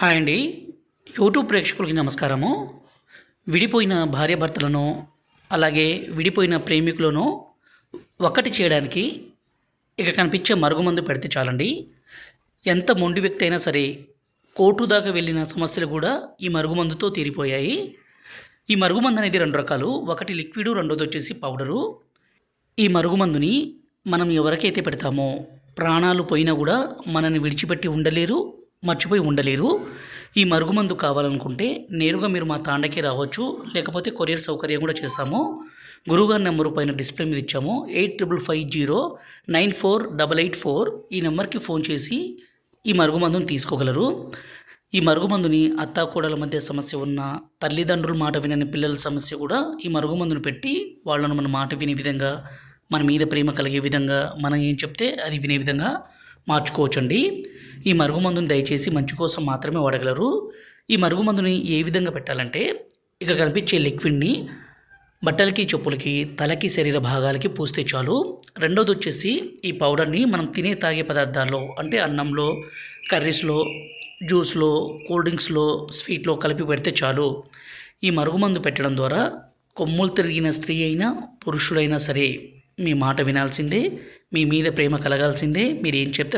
Hi అండి. YouTube ప్రేక్షకులకి నమస్కారము. విడిపోయిన భార్యాభర్తలను, అలాగే విడిపోయిన ప్రేమికులను ఒక్కటి చేయడానికి ఇక కనిపించే మరుగుమందు పెడితే చాలండి. ఎంత మొండి వ్యక్తి అయినా సరే కోర్టు దాకా వెళ్ళిన సమస్యలు కూడా ఈ మరుగుమందుతో తీరిపోయాయి. ఈ మరుగుమందు అనేది 2 రకాలు. ఒకటి లిక్విడు, రెండోదొచ్చేసి పౌడరు. ఈ మరుగుమందుని మనం ఎవరికైతే పెడతామో ప్రాణాలు పోయినా కూడా మనల్ని విడిచిపెట్టి ఉండలేరు, మర్చిపోయి ఉండలేరు. ఈ మరుగుమందు కావాలనుకుంటే నేరుగా మీరు మా తాండకి రావచ్చు, లేకపోతే కొరియర్ సౌకర్యం కూడా చేస్తాము. గురువుగారి నెంబరు పైన డిస్ప్లే మీద ఇచ్చాము. 8550948884 ఈ నెంబర్కి ఫోన్ చేసి ఈ మరుగుమందుని తీసుకోగలరు. ఈ మరుగుమందుని అత్తాకోడల మధ్య సమస్య ఉన్న, తల్లిదండ్రుల మాట వినని పిల్లల సమస్య కూడా ఈ మరుగుమందుని పెట్టి వాళ్ళను మన మాట వినే విధంగా, మన మీద ప్రేమ కలిగే విధంగా, మనం ఏం చెప్తే అది వినే విధంగా మార్చుకోవచ్చండి. ఈ మరుగుమందుని దయచేసి మంచి కోసం మాత్రమే వాడగలరు. ఈ మరుగుమందుని ఏ విధంగా పెట్టాలంటే, ఇక్కడ కనిపించే లిక్విడ్ని బట్టలకి, చెప్పులకి, తలకి, శరీర భాగాలకి పూస్తే చాలు. రెండోది వచ్చేసి ఈ పౌడర్ని మనం తినే తాగే పదార్థాల్లో అంటే అన్నంలో, కర్రీస్లో, జ్యూస్లో, కూల్ డ్రింక్స్లో, స్వీట్లో కలిపి పెడితే చాలు. ఈ మరుగుమందు పెట్టడం ద్వారా కొమ్ములు తిరిగిన స్త్రీ అయినా, పురుషుడైనా సరే మీ మాట వినాల్సిందే, మీ మీద ప్రేమ కలగాల్సిందే. మీరు ఏం చెప్తే